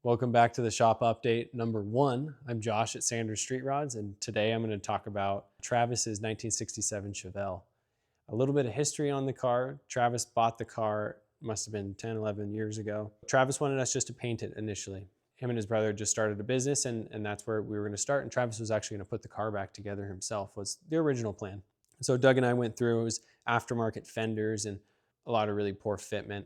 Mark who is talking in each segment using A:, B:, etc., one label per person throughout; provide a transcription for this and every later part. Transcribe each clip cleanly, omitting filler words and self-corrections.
A: Welcome back to the shop update number 1. I'm Josh at Sanders Street Rods, and today I'm going to talk about Travis's 1967 Chevelle. A little bit of history on the car. Travis bought the car, must have been 10, 11 years ago. Travis wanted us just to paint it initially. Him and his brother just started a business, and that's where we were going to start, and Travis was actually going to put the car back together himself, was the original plan. So Doug and I went through, it was aftermarket fenders and a lot of really poor fitment,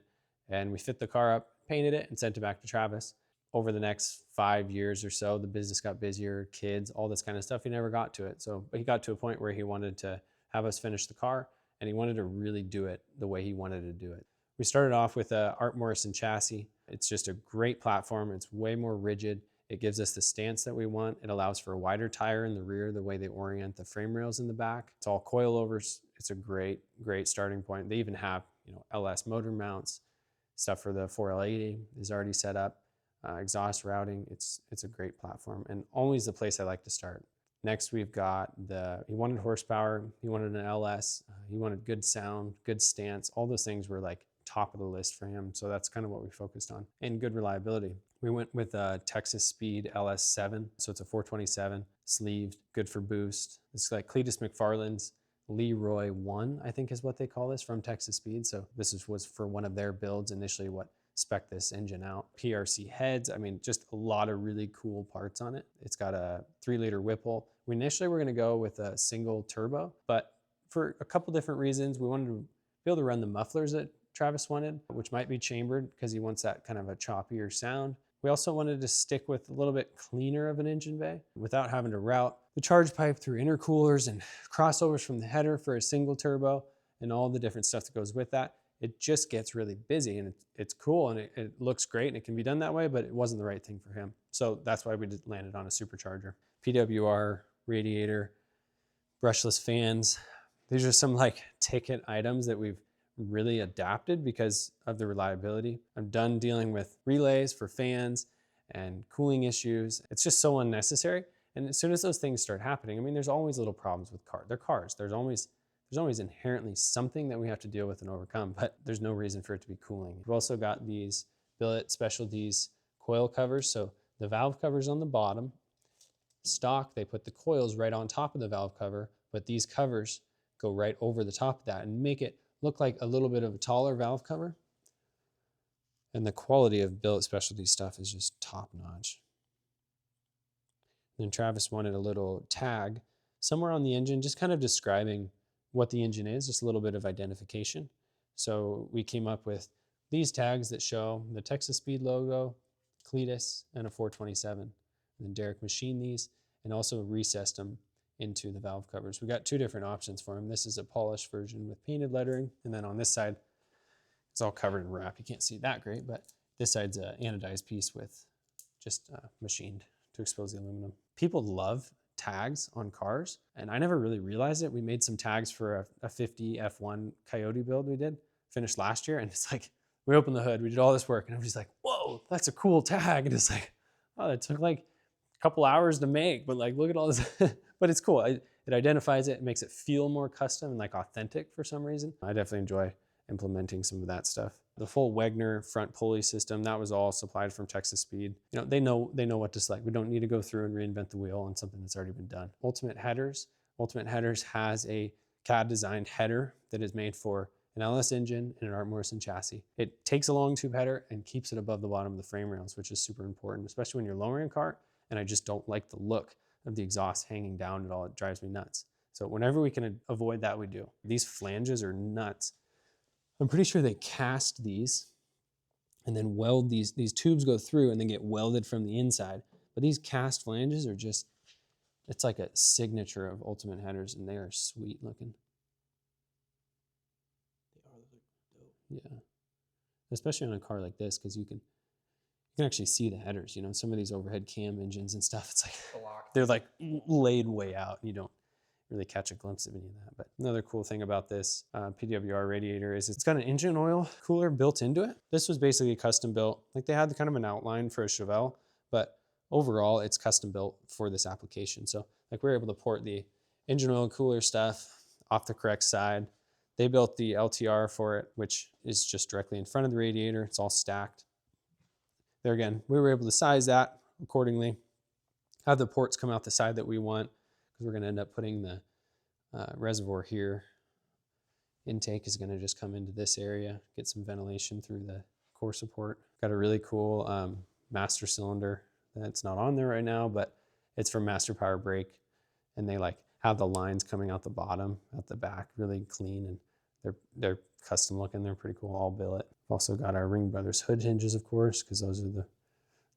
A: and we fit the car up, painted it, and sent it back to Travis. Over the next 5 years or so, the business got busier, kids, all this kind of stuff. He never got to it. But he got to a point where he wanted to have us finish the car, and he wanted to really do it the way he wanted to do it. We started off with a Art Morrison chassis. It's just a great platform. It's way more rigid. It gives us the stance that we want. It allows for a wider tire in the rear, the way they orient the frame rails in the back. It's all coilovers. It's a great starting point. They even have, LS motor mounts. Stuff for the 4L80 is already set up. Exhaust routing, it's a great platform, and always the place I like to start. Next, we've got he wanted horsepower, he wanted an LS, he wanted good sound, good stance. All those things were like top of the list for him, so that's kind of what we focused on. And good reliability. We went with a Texas Speed LS7, so it's a 427, sleeved, good for boost. It's like Cletus McFarland's Leroy 1, I think is what they call this, from Texas Speed. So this was for one of their builds initially, what spec this engine out. PRC heads, just a lot of really cool parts on it. It's got a 3-liter Whipple. We initially were gonna go with a single turbo, but for a couple different reasons, we wanted to be able to run the mufflers that Travis wanted, which might be chambered because he wants that kind of a choppier sound. We also wanted to stick with a little bit cleaner of an engine bay without having to route the charge pipe through intercoolers and crossovers from the header for a single turbo and all the different stuff that goes with that. It just gets really busy, and it's cool, and it looks great, and it can be done that way, but it wasn't the right thing for him. So that's why we landed on a supercharger. PWR, radiator, brushless fans. These are some like ticket items that we've really adapted because of the reliability. I'm done dealing with relays for fans and cooling issues. It's just so unnecessary. And as soon as those things start happening, there's always little problems with cars. They're cars. There's always inherently something that we have to deal with and overcome, but there's no reason for it to be cooling. We've also got these Billet Specialties coil covers. So the valve cover's on the bottom. Stock, they put the coils right on top of the valve cover, but these covers go right over the top of that and make it look like a little bit of a taller valve cover. And the quality of Billet Specialties stuff is just top notch. Then Travis wanted a little tag somewhere on the engine, just kind of describing what the engine is, just a little bit of identification. So we came up with these tags that show the Texas Speed logo, Cletus, and a 427. And then Derek machined these and also recessed them into the valve covers. We got 2 different options for them. This is a polished version with painted lettering, and then on this side, it's all covered in wrap. You can't see that great, but this side's an anodized piece with just machined to expose the aluminum. People love tags on cars, and I never really realized it. We made some tags for a 50 F1 Coyote build we did, finished last year, and it's like, we opened the hood, we did all this work, and everybody's like, whoa, that's a cool tag. And it's like, oh, it took like a couple hours to make, but like, look at all this. But it's cool. It identifies it, makes it feel more custom and like authentic for some reason. I definitely enjoy implementing some of that stuff. The full Wegner front pulley system, that was all supplied from Texas Speed. They know what to select. We don't need to go through and reinvent the wheel on something that's already been done. Ultimate Headers has a CAD designed header that is made for an LS engine and an Art Morrison chassis. It takes a long tube header and keeps it above the bottom of the frame rails, which is super important, especially when you're lowering a car. And I just don't like the look of the exhaust hanging down at all. It drives me nuts. So whenever we can avoid that, we do. These flanges are nuts. I'm pretty sure they cast these and then weld these tubes go through and then get welded from the inside. But these cast flanges are just, it's like a signature of Ultimate Headers, and they are sweet looking. They are dope. Yeah. Especially on a car like this, because you can actually see the headers. Some of these overhead cam engines and stuff, it's like, they're like laid way out, and you don't really catch a glimpse of any of that. But another cool thing about this PWR radiator is it's got an engine oil cooler built into it. This was basically custom built. Like, they had kind of an outline for a Chevelle, but overall it's custom built for this application. So like, we were able to port the engine oil cooler stuff off the correct side. They built the LTR for it, which is just directly in front of the radiator. It's all stacked. there again, we were able to size that accordingly, have the ports come out the side that we want, because we're going to end up putting the reservoir here. Intake is going to just come into this area, get some ventilation through the core support. Got a really cool master cylinder that's not on there right now, but it's from Master Power Brake, and they like have the lines coming out the bottom, out the back, really clean, and they're custom looking. They're pretty cool, all billet. We've also got our Ring Brothers hood hinges, of course, because those are the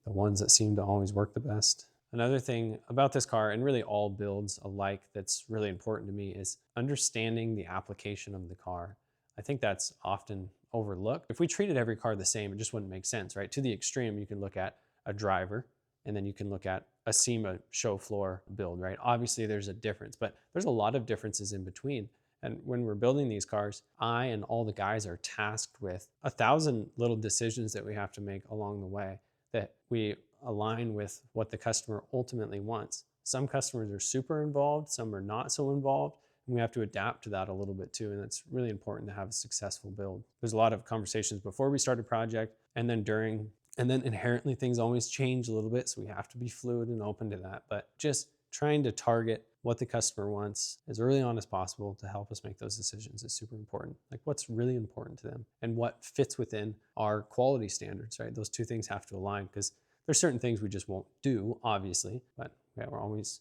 A: ones that seem to always work the best. Another thing about this car, and really all builds alike, that's really important to me is understanding the application of the car. I think that's often overlooked. If we treated every car the same, it just wouldn't make sense, right? To the extreme, you can look at a driver, and then you can look at a SEMA show floor build, right? Obviously there's a difference, but there's a lot of differences in between. And when we're building these cars, I and all the guys are tasked with 1,000 little decisions that we have to make along the way, that we align with what the customer ultimately wants. Some customers are super involved, some are not so involved, and we have to adapt to that a little bit too, and it's really important to have a successful build. There's a lot of conversations before we start a project, and then during, and then inherently things always change a little bit, so we have to be fluid and open to that. But just trying to target what the customer wants as early on as possible to help us make those decisions is super important. Like what's really important to them and what fits within our quality standards, right? Those two things have to align, because there's certain things we just won't do, obviously, but yeah, we're always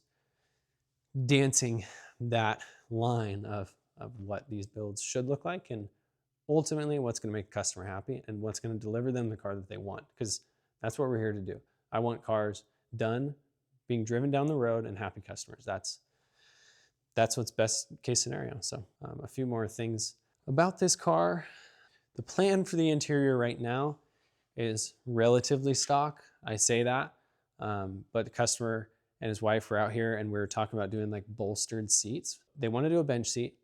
A: dancing that line of what these builds should look like, and ultimately what's going to make the customer happy and what's going to deliver them the car that they want, because that's what we're here to do. I want cars done, being driven down the road, and happy customers. That's what's best case scenario. So a few more things about this car. The plan for the interior right now is relatively stock. I say that, but the customer and his wife were out here and we were talking about doing like bolstered seats. They want to do a bench seat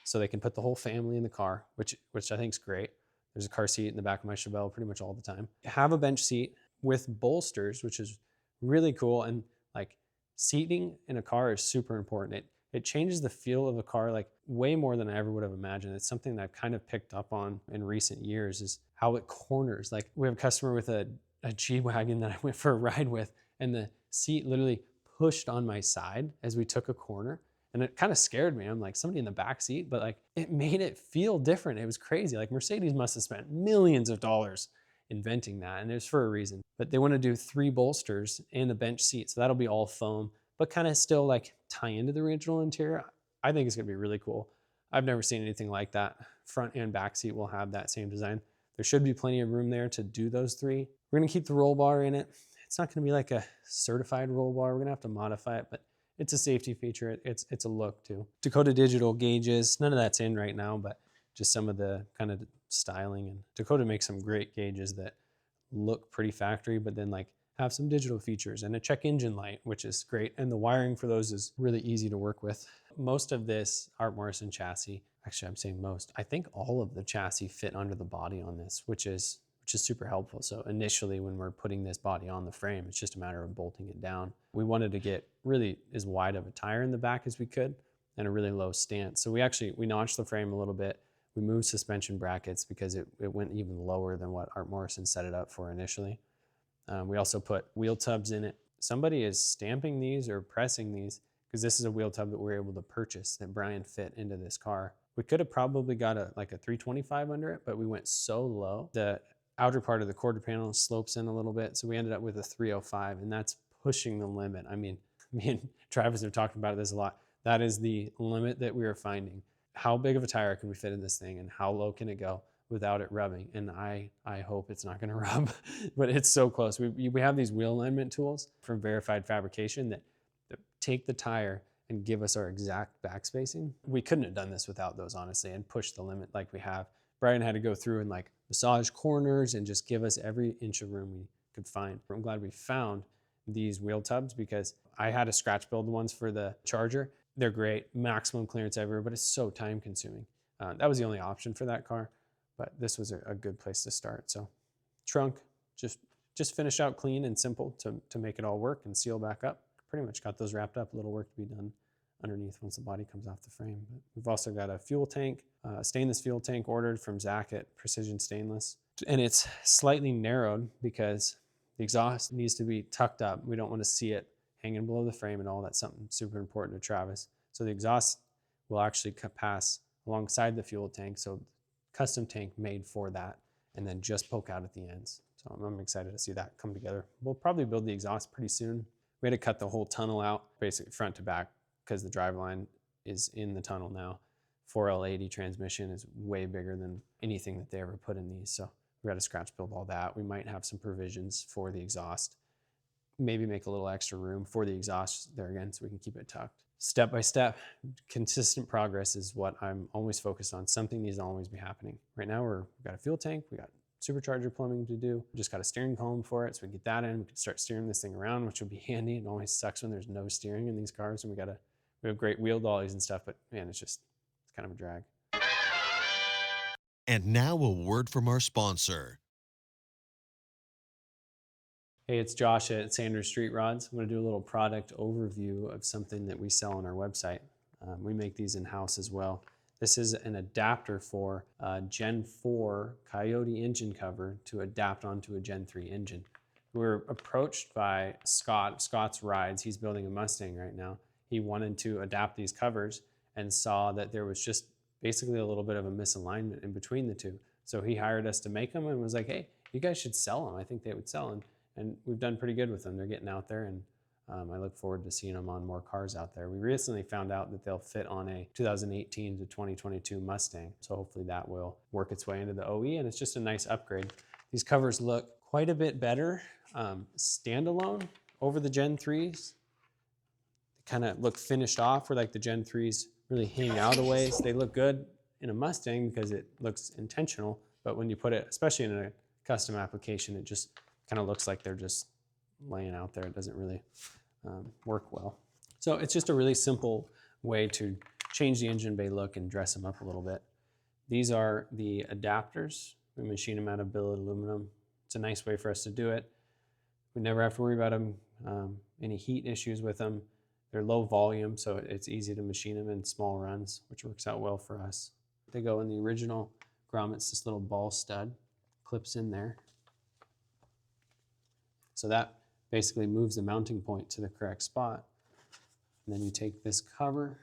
A: so they can put the whole family in the car, which I think is great. There's a car seat in the back of my Chevelle pretty much all the time. Have a bench seat with bolsters, which is really cool. And like seating in a car is super important. It changes the feel of a car like way more than I ever would have imagined. It's something that I've kind of picked up on in recent years, is how it corners. Like we have a customer with a G-Wagon that I went for a ride with, and the seat literally pushed on my side as we took a corner. And it kind of scared me. I'm like, somebody in the back seat, but like it made it feel different. It was crazy. Like Mercedes must have spent millions of dollars inventing that, and it's for a reason. But they want to do 3 bolsters and a bench seat. So that'll be all foam, but kind of still like tie into the original interior. I think it's gonna be really cool. I've never seen anything like that. Front and back seat will have that same design. There should be plenty of room there to do those 3. We're gonna keep the roll bar in it. It's not gonna be like a certified roll bar. We're gonna have to modify it, but it's a safety feature. It's a look too. Dakota Digital gauges, none of that's in right now, but just some of the kind of styling. And Dakota makes some great gauges that look pretty factory, but then like have some digital features and a check engine light, which is great. And the wiring for those is really easy to work with. Most of this Art Morrison chassis, actually I'm saying most, I think all of the chassis fit under the body on this, which is super helpful. So initially when we're putting this body on the frame, it's just a matter of bolting it down. We wanted to get really as wide of a tire in the back as we could and a really low stance. So we notched the frame a little bit. We moved suspension brackets because it went even lower than what Art Morrison set it up for initially. We also put wheel tubs in it. Somebody is stamping these or pressing these, because this is a wheel tub that we were able to purchase that Brian fit into this car. We could have probably got like a 325 under it, but we went so low. The outer part of the quarter panel slopes in a little bit, so we ended up with a 305, and that's pushing the limit. I mean, me and Travis have talked about this a lot. That is the limit that we are finding. How big of a tire can we fit in this thing, and how low can it go without it rubbing? And I hope it's not gonna rub, but it's so close. We have these wheel alignment tools from Verified Fabrication that take the tire and give us our exact back spacing. We couldn't have done this without those, honestly, and push the limit like we have. Brian had to go through and like massage corners and just give us every inch of room we could find. I'm glad we found these wheel tubs, because I had to scratch build the ones for the Charger. They're great, maximum clearance everywhere, but it's so time consuming. That was the only option for that car, but this was a good place to start. So trunk, just finish out clean and simple to make it all work and seal back up. Pretty much got those wrapped up, a little work to be done underneath once the body comes off the frame. But we've also got a fuel tank, a stainless fuel tank ordered from Zach at Precision Stainless. And it's slightly narrowed because The exhaust needs to be tucked up. We don't want to see it hanging below the frame at all. That's something super important to Travis. So the exhaust will actually pass alongside the fuel tank. So custom tank made for that, and then just poke out at the ends. So I'm excited to see that come together. We'll probably build the exhaust pretty soon. We had to cut the whole tunnel out, basically front to back, because the driveline is in the tunnel now. 4L80 transmission is way bigger than anything that they ever put in these. So we got to scratch build all that. We might have some provisions for the exhaust, maybe make a little extra room for the exhaust there again so we can keep it tucked. Step by step, consistent progress is what I'm always focused on. Something needs to always be happening. Right now we've got a fuel tank, we got supercharger plumbing to do. We just got a steering column for it, so we get that in. We can start steering this thing around, which will be handy. It always sucks when there's no steering in these cars, and we have great wheel dollies and stuff, but man, it's kind of a drag.
B: And now a word from our sponsor.
A: Hey, it's Josh at Sanders Street Rods. I'm going to do a little product overview of something that we sell on our website. We make these in-house as well. This is an adapter for a Gen 4 Coyote engine cover to adapt onto a Gen 3 engine. We were approached by Scott's Rides. He's building a Mustang right now. He wanted to adapt these covers and saw that there was just basically a little bit of a misalignment in between the two. So he hired us to make them and was like, hey, you guys should sell them. I think they would sell them. And we've done pretty good with them. They're getting out there, and I look forward to seeing them on more cars out there. We recently found out that they'll fit on a 2018 to 2022 Mustang. So hopefully that will work its way into the OE, and it's just a nice upgrade. These covers look quite a bit better standalone over the Gen 3s. They kind of look finished off where like the Gen 3s really hang out a ways. They look good in a Mustang because it looks intentional, but when you put it, especially in a custom application, it just kind of looks like they're just laying out there. It doesn't really work well. So it's just a really simple way to change the engine bay look and dress them up a little bit. These are the adapters. We machine them out of billet aluminum. It's a nice way for us to do it. We never have to worry about any heat issues with them. They're low volume, so it's easy to machine them in small runs, which works out well for us. They go in the original grommets, this little ball stud clips in there. So that basically moves the mounting point to the correct spot. And then you take this cover,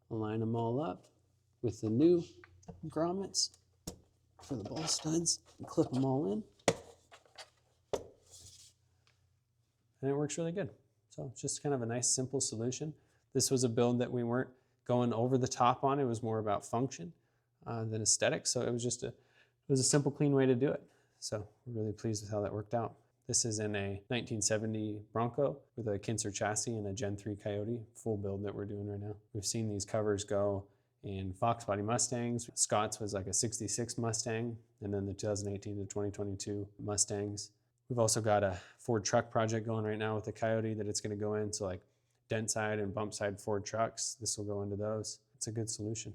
A: line them all up with the new grommets for the ball studs, and clip them all in. And it works really good. So it's just kind of a nice, simple solution. This was a build that we weren't going over the top on. It was more about function than aesthetics. So it was a simple, clean way to do it. So we're really pleased with how that worked out. This is in a 1970 Bronco with a Kinser chassis and a Gen 3 Coyote, full build that we're doing right now. We've seen these covers go in Fox body Mustangs. Scott's was like a 66 Mustang, and then the 2018 to 2022 Mustangs. We've also got a Ford truck project going right now with the Coyote that it's going to go in. So like dent side and bump side Ford trucks, this will go into those. It's a good solution.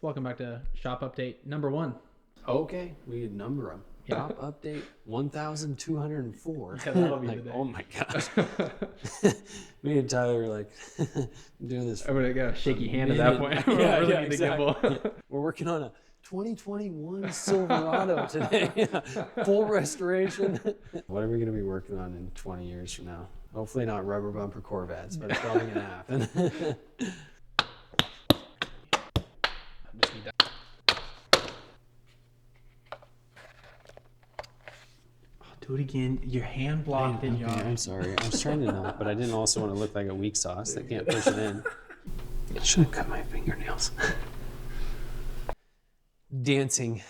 C: Welcome back to Shop Update number 1.
A: Okay, we number them.
C: Yeah.
A: Shop update 1,204.
C: Yeah, that'll be
A: like,
C: the day.
A: oh my gosh. Me and Tyler were like doing this.
C: I'm gonna get a shaky hand at that point.
A: Yeah,
C: Really
A: yeah,
C: need to
A: exactly.
C: gamble.
A: We're working on a 2021 Silverado today. Full restoration. What are we going to be working on in 20 years from now? Hopefully not rubber bumper Corvettes, but it's probably going to happen.
C: Do it again. Your hand blocked in, John.
A: I'm sorry. I was trying to not, but I didn't also want to look like a weak sauce that can't push it in. I should have cut my fingernails. Dancing